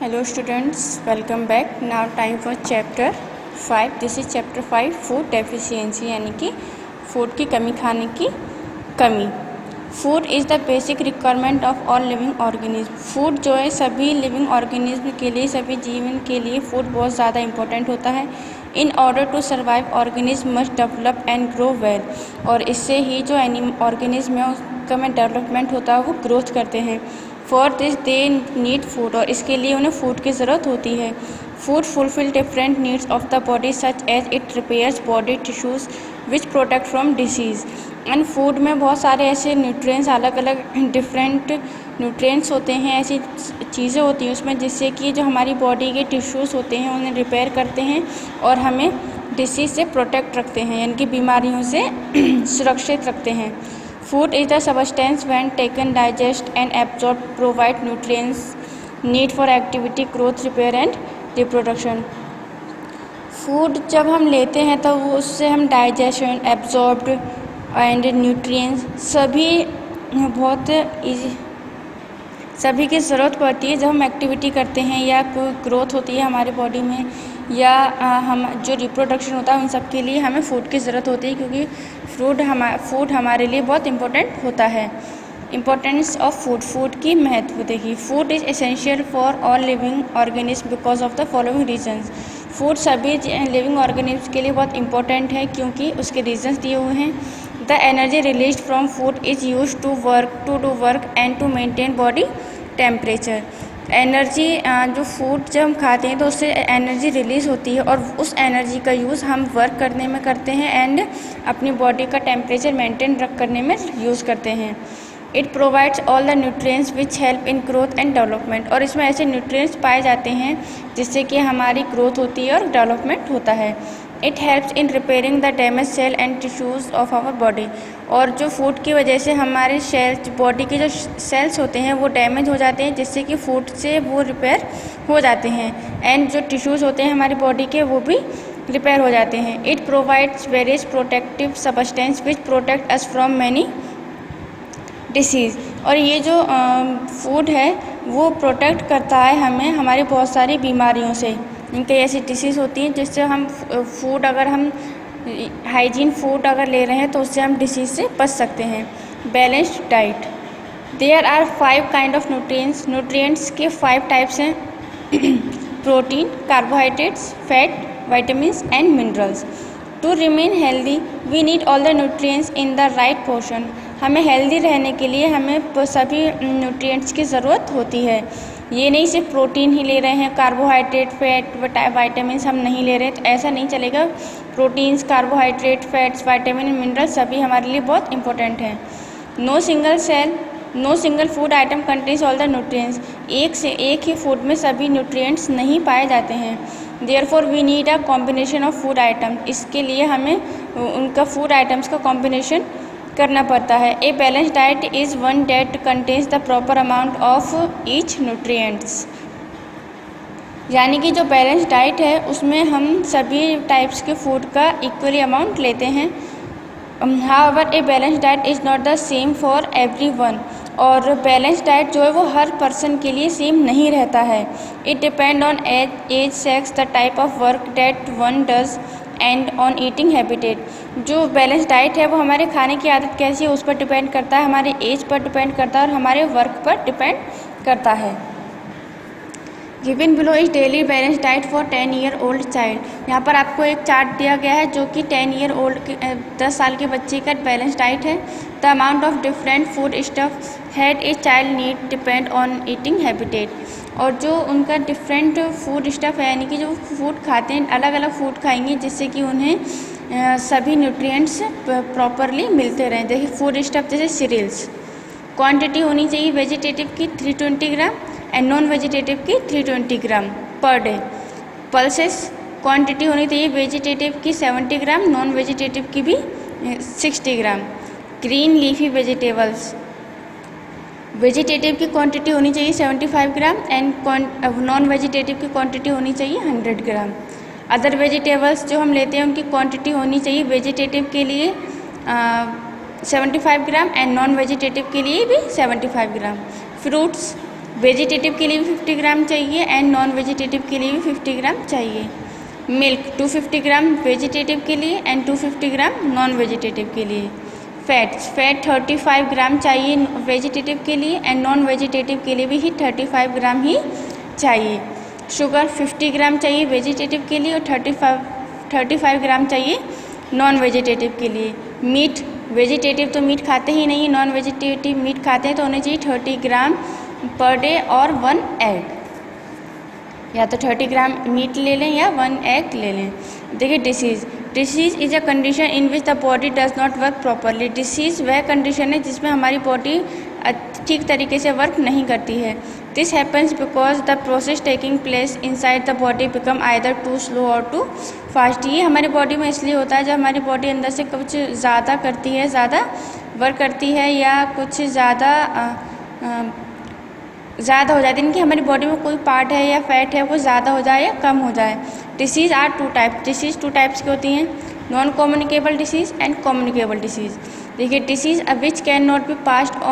Hello students, welcome back. Now time for chapter 5. This is chapter 5 food deficiency यानी कि food की कमी, खाने की कमी. Food is the basic requirement of all living organism. Food जो है सभी लिविंग ऑर्गेनिज्म के लिए, सभी जीवन के लिए फूड बहुत ज़्यादा इम्पोर्टेंट होता है. In order to survive organism must develop and grow well. और इससे ही जो ऑर्गेनिज्म है उसका में डेवलपमेंट होता है, वो ग्रोथ करते हैं. For this they need food, और इसके लिए उन्हें फूड की ज़रूरत होती है. Food fulfil different needs of the body such as it repairs body tissues which protect from disease. And food में बहुत सारे ऐसे न्यूट्रिएंट्स, अलग अलग डिफरेंट न्यूट्रिएंट्स होते हैं, ऐसी चीज़ें होती हैं उसमें जिससे कि जो हमारी बॉडी के टिश्यूज़ होते हैं उन्हें रिपेयर करते हैं और हमें डिसीज़ से प्रोटेक्ट रखते हैं, यानी कि बीमारियों से सुरक्षित रखते हैं. Food is the substance when taken, digest and absorb, provide nutrients need for activity, growth, repair and reproduction. Food जब हम लेते हैं तो वो उससे हम डाइजेशन, एब्जॉर्ब्ड एंड न्यूट्रिएंट्स सभी की ज़रूरत पड़ती है जब हम एक्टिविटी करते हैं या कोई ग्रोथ होती है हमारी बॉडी में, या हम जो रिप्रोडक्शन होता है उन सब के लिए हमें फ़ूड की ज़रूरत होती है, क्योंकि फूड हमारे लिए बहुत इम्पोर्टेंट होता है. इम्पोर्टेंस ऑफ फूड की महत्व देखिए. Food is essential for all living organism because of the following reasons. फूड सभी लिविंग ऑर्गेनिज्म के लिए बहुत इंपॉर्टेंट है क्योंकि उसके रीजन्स दिए हुए हैं. The energy release from food is use to do work and to maintain body temperature. Energy जो फूड जब हम खाते हैं तो उससे एनर्जी रिलीज़ होती है और उस एनर्जी का यूज़ हम वर्क करने में करते हैं एंड अपनी बॉडी का टेम्परेचर मेंटेन करने में यूज़ करते हैं. It provides all the nutrients which help in growth and development. और इसमें ऐसे न्यूट्रिएंट्स पाए जाते हैं जिससे कि हमारी ग्रोथ होती है और डेवलपमेंट होता है. It helps in repairing the damage cell and tissues of our body. और जो फूड की वजह से हमारे सेल्स, बॉडी के जो सेल्स होते हैं वो डैमेज हो जाते हैं, जिससे कि फूड से वो रिपेयर हो जाते हैं. एंड जो टिश्यूज़ होते हैं हमारी बॉडी के वो भी रिपेयर हो जाते हैं. It provides various protective substance which protect us from many disease. और ये जो फूड है वो प्रोटेक्ट करता है हमें हमारी बहुत सारी बीमारियों से. इनके ऐसी डिसीज़ होती हैं जिससे हम फूड, अगर हम हाइजीन फूड अगर ले रहे हैं तो उससे हम डिसीज़ से बच सकते हैं. Balanced diet. There are 5 kind of nutrients के 5 टाइप्स हैं. Protein, carbohydrates, fat, vitamins and minerals. To remain healthy we need all the nutrients in the right portion. हमें हेल्दी रहने के लिए हमें सभी न्यूट्रिएंट्स की ज़रूरत होती है. ये नहीं सिर्फ प्रोटीन ही ले रहे हैं, कार्बोहाइड्रेट, फैट, विटामिन्स हम नहीं ले रहे हैं तो ऐसा नहीं चलेगा. Proteins, carbohydrate, fats, vitamin, mineral सभी हमारे लिए बहुत इंपॉर्टेंट हैं. No single food item contains all the nutrients. एक ही फूड में सभी न्यूट्रिएंट्स नहीं पाए जाते हैं. Therefore we need a combination of food item. इसके लिए हमें उनका फूड आइटम्स का कॉम्बिनेशन करना पड़ता है. A balance diet is one date contains the proper amount of each nutrients. यानी कि जो बैलेंस डाइट है उसमें हम सभी टाइप्स के फूड का इक्वली अमाउंट लेते हैं. However a balance diet is not the same for everyone. और बैलेंस डाइट जो है वो हर पर्सन के लिए सेम नहीं रहता है. It depend on age, sex, the type of work that one does and on eating habitat. जो बैलेंस डाइट है वो हमारे खाने की आदत कैसी है उस पर डिपेंड करता है, हमारे एज पर डिपेंड करता है और हमारे वर्क पर डिपेंड करता है. Given below is daily balance diet for 10 year old child. यहाँ पर आपको एक चार्ट दिया गया है जो कि 10 ईयर ओल्ड 10 साल के बच्चे का बैलेंस डाइट है. The amount of different food stuff had a child need depend on eating habitat. और जो उनका डिफरेंट फूड स्टफ है, यानी कि जो फूड खाते हैं अलग अलग फूड खाएंगे जिससे कि उन्हें सभी न्यूट्रिएंट्स प्रॉपरली मिलते रहें. देखिए फूड स्टफ जैसे सीरियल्स, क्वांटिटी होनी चाहिए वेजिटेटिव की 320 ग्राम एंड नॉन वेजिटेटिव की 320 ग्राम पर डे. पल्सेस, क्वांटिटी होनी चाहिए वेजिटेटिव की 70 ग्राम, नॉन वेजिटेटिव की भी 60 ग्राम. ग्रीन लीफी वेजिटेबल्स, वेजिटेटिव की क्वांटिटी होनी चाहिए 75 ग्राम एंड नॉन वेजिटेटिव की क्वांटिटी होनी चाहिए 100 ग्राम. अदर वेजिटेबल्स जो हम लेते हैं उनकी क्वांटिटी होनी चाहिए वेजिटेटिव के लिए 75 ग्राम एंड नॉन वेजिटेटिव के लिए भी 75 ग्राम. फ्रूट्स, वेजिटेटिव के लिए भी 50 ग्राम चाहिए एंड नॉन वेजिटेटिव के लिए भी 50 ग्राम चाहिए। मिल्क 250 ग्राम वेजिटेटिव के लिए एंड 250 ग्राम नॉन वेजिटेटिव के लिए। फैट 35 ग्राम चाहिए वेजिटेटिव के लिए एंड नॉन वेजिटेटिव के लिए भी 35 ग्राम ही चाहिए। शुगर 50 ग्राम चाहिए वेजिटेटिव के लिए और 35 ग्राम चाहिए नॉन वेजिटेटिव के लिए। मीट वेजिटेटिव तो मीट खाते ही नहीं, नॉन वेजिटेटिव मीट खाते हैं तो उन्हें चाहिए 30 ग्राम पर डे और 1 एग, या तो 30 ग्राम मीट ले लें या 1 एग ले लें। देखिए disease is a condition in which the body does not work properly. Disease वह कंडीशन है जिसमें हमारी बॉडी ठीक तरीके से वर्क नहीं करती है। This happens because the process taking place inside the body become either too slow or too fast. ये हमारी बॉडी में इसलिए होता है जब हमारी बॉडी अंदर से कुछ ज़्यादा करती है, ज़्यादा वर्क करती है या कुछ ज़्यादा हो जाती है, इनकी हमारी बॉडी में कोई पार्ट है या फैट है वो ज़्यादा हो जाए या कम हो जाए। Disease are 2 type. Disease 2 types की होती हैं, non communicable disease and communicable disease. देखिए disease which can not be passed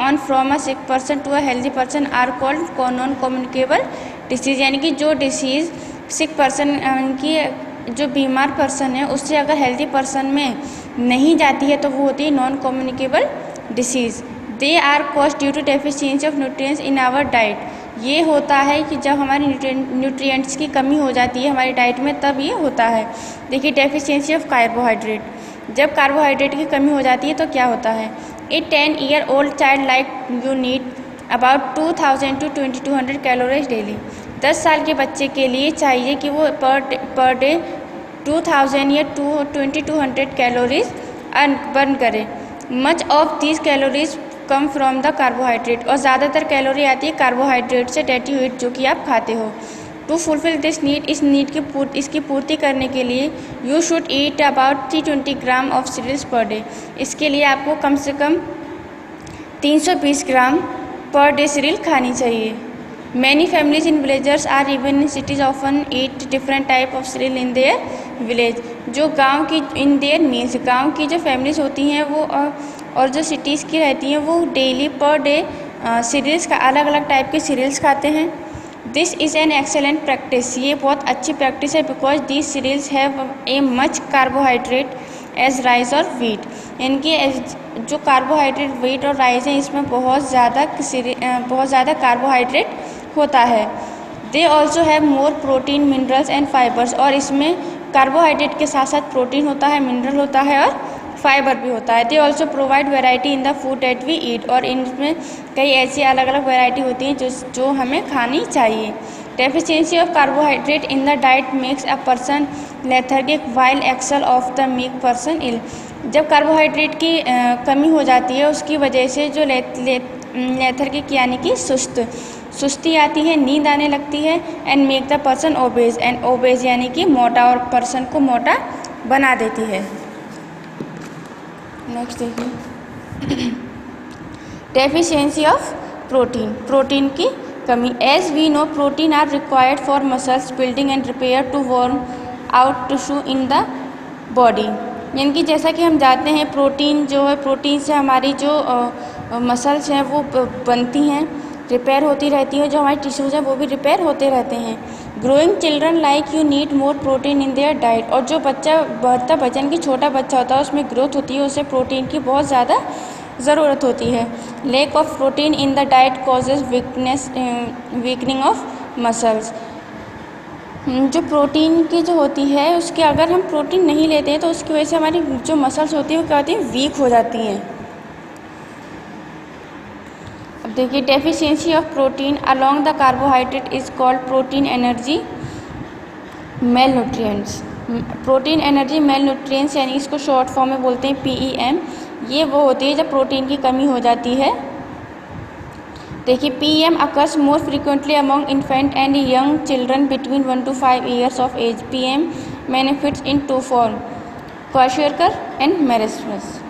on from a sick person to a healthy person are called non communicable disease. यानी कि जो disease सिक person की जो बीमार पर्सन है उससे अगर हेल्दी पर्सन में नहीं जाती है तो वो होती है non communicable disease. They are cause due to deficiency of nutrients in our diet. ये होता है कि जब हमारी न्यूट्रिएंट्स की कमी हो जाती है हमारी डाइट में तब ये होता है। देखिए डेफिशिएंसी ऑफ कार्बोहाइड्रेट, जब कार्बोहाइड्रेट की कमी हो जाती है तो क्या होता है। ए 10 year old child like you need about 2000 to 2200 calories daily. 10 साल के बच्चे के लिए चाहिए कि वो पर डे 2000 या 2200 कैलोरीज बर्न करे। Much of these calories come from the carbohydrate, और ज़्यादातर कैलोरी आती है कार्बोहाइड्रेट से, डेट यू ईट, जो कि आप खाते हो। टू फुलफिल दिस नीड, इस नीड की इसकी पूर्ति करने के लिए you should eat about 320 gram of cereals per day. इसके लिए आपको कम से कम 320 ग्राम पर डे सीरियल खानी चाहिए। Many families in villagers or even in cities often eat different type of cereal in their village. जो गांव की इन देयर मील्स, गांव की जो फैमिलीज होती हैं वो और जो सिटीज़ की रहती हैं वो डेली पर डे सीरियल्स का अलग अलग टाइप के सीरियल्स खाते हैं। This is an excellent practice, ये बहुत अच्छी प्रैक्टिस है, because these cereals have a much carbohydrate as rice और वीट। इनकी जो कार्बोहाइड्रेट वीट और राइस हैं इसमें बहुत ज़्यादा कार्बोहाइड्रेट होता है। They also have more protein, minerals and fibres, और इसमें कार्बोहाइड्रेट के साथ साथ प्रोटीन होता है, मिनरल होता है और फाइबर भी होता है। They also provide variety in the food that we eat, और इनमें कई ऐसी अलग अलग वेराइटी होती हैं जो हमें खानी चाहिए। Deficiency of carbohydrate in the diet makes a person lethargic while excess of the meek person ill. जब कार्बोहाइड्रेट की कमी हो जाती है उसकी वजह से जो लेथर्गिक यानी कि सुस्ती आती है, नींद आने लगती है, and make the person obeys, and obeys यानी कि मोटा, और पर्सन को मोटा बना देती है। नेक्स्ट देखिए डेफिशिएंसी ऑफ प्रोटीन, प्रोटीन की कमी। As we know protein are required for muscles building and repair to warm out tissue in the body. यानी कि जैसा कि हम जानते हैं प्रोटीन जो है, प्रोटीन से हमारी जो मसल्स हैं वो बनती हैं, रिपेयर होती रहती है, जो हमारे टिश्यूज़ हैं वो भी रिपेयर होते रहते हैं। Growing children like you need more protein in their diet, और जो बच्चा बढ़ता वजन की छोटा बच्चा होता है उसमें ग्रोथ होती है, उसे प्रोटीन की बहुत ज़्यादा ज़रूरत होती है। Lack of protein in the diet causes weakening of muscles. जो प्रोटीन की जो होती है उसके अगर हम प्रोटीन नहीं लेते हैं तो उसकी वजह से हमारी जो मसल्स होती हैं वो क्या होती हैं, वीक हो जाती हैं। अब देखिए deficiency of protein along the carbohydrate is called protein energy mal nutrients. Protein energy mal nutrients यानी इसको शॉर्ट फॉर्म में बोलते हैं PEM। ये वो होती है जब प्रोटीन की कमी हो जाती है। देखिए PEM occurs more frequently among infant and young children between 1 to 5 years of age. PEM manifests in 2 form, kwashiorkor and marasmus.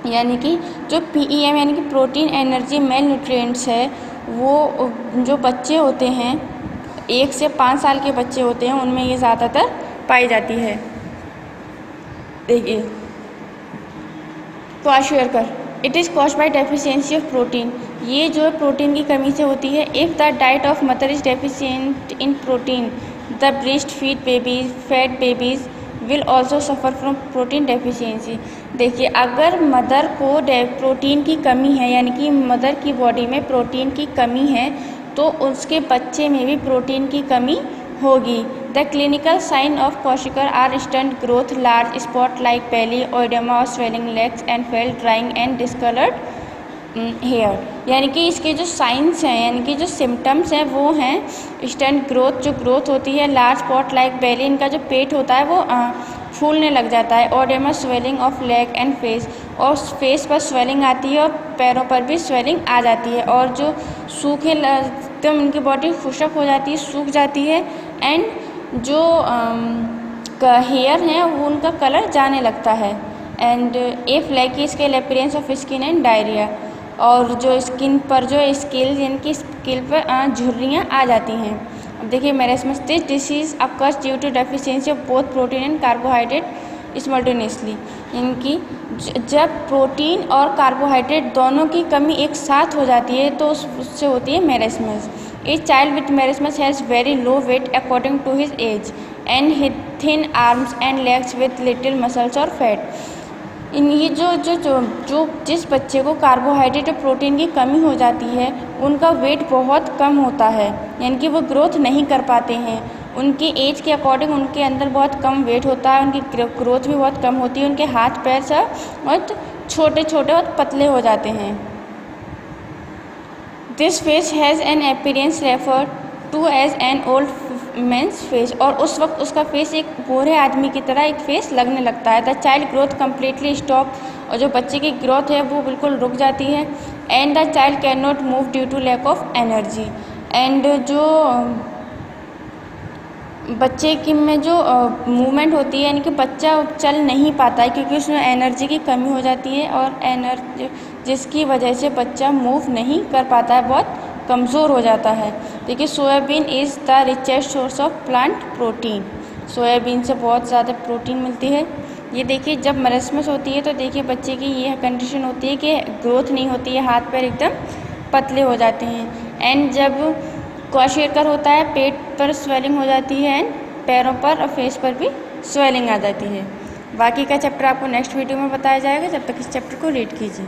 यानी कि जो PEM यानी कि प्रोटीन एनर्जी मेल न्यूट्रिएंट्स है वो जो बच्चे होते हैं 1 से 5 साल के बच्चे होते हैं उनमें ये ज़्यादातर पाई जाती है। देखिए kwashiorkor, it is caused by deficiency of protein. ये जो प्रोटीन की कमी से होती है। If the diet of mother is deficient in protein the breast feed babies fat babies will also suffer from protein deficiency. देखिए, अगर मदर को प्रोटीन की कमी है, यानी कि मदर की बॉडी में प्रोटीन की कमी है, तो उसके बच्चे में भी प्रोटीन की कमी होगी। The clinical sign of kwashiorkor are stunt growth, large spot like belly, oedema और swelling legs and face, drying and discoloured hair. यानी कि इसके जो साइंस हैं, यानी कि जो सिम्टम्स हैं वो हैं स्टंट ग्रोथ, जो ग्रोथ होती है, लार्ज स्पॉट लाइक बेली, इनका जो पेट होता है वो फूलने लग जाता है, oedema swelling of leg and face, और फेस पर स्वेलिंग आती है और पैरों पर भी स्वेलिंग आ जाती है, और जो सूखे एकदम इनकी बॉडी खुशक हो जाती है, सूख जाती है, एंड जो हेयर हैं वो उनका कलर जाने लगता है, and A flaky scale appearance of skin and diarrhoea, और जो स्किन पर जो स्केल, इनकी स्किल पर झुर्रियाँ आ जाती हैं। अब देखिए marasmus, this disease occurs due to deficiency of both protein and carbohydrate simultaneously. इनकी जब प्रोटीन और कार्बोहाइड्रेट दोनों की कमी एक साथ हो जाती है तो उससे होती है marasmus. A child with marasmus has very low weight according to his age and his thin arms and legs with little muscles और फैट। इन ये जो जिस बच्चे को कार्बोहाइड्रेट और प्रोटीन की कमी हो जाती है उनका वेट बहुत कम होता है, यानी कि वो ग्रोथ नहीं कर पाते हैं। उनकी एज के अकॉर्डिंग उनके अंदर बहुत कम वेट होता है, उनकी ग्रोथ भी बहुत कम होती है, उनके हाथ पैर सब बहुत छोटे छोटे और पतले हो जाते हैं। This face has an appearance refer to as an old men's face, और उस वक्त उसका फेस एक बूढ़े आदमी की तरह एक फेस लगने लगता है। The child growth completely stop, और जो बच्चे की ग्रोथ है वो बिल्कुल रुक जाती है। And the child can not move due to lack of energy, and जो बच्चे की में जो मूवमेंट होती है, यानी कि बच्चा चल नहीं पाता है क्योंकि उसमें एनर्जी की कमी हो जाती है, और एनर्जी जिसकी वजह से बच्चा मूव नहीं कर पाता है, बहुत कमज़ोर हो जाता है। देखिए, soybean is the richest source of plant protein. Soybean से बहुत ज़्यादा प्रोटीन मिलती है। ये देखिए, जब मेरेस्मस होती है तो देखिए बच्चे की ये कंडीशन होती है कि ग्रोथ नहीं होती है, हाथ पैर एकदम पतले हो जाते हैं। एंड जब क्वॉशकर होता है, पेट पर स्वेलिंग हो जाती है, एंड पैरों पर और फेस पर भी स्वेलिंग आ जाती है। बाकी का चैप्टर आपको नेक्स्ट वीडियो में बताया जाएगा। जब तक इस चैप्टर को रीड कीजिए।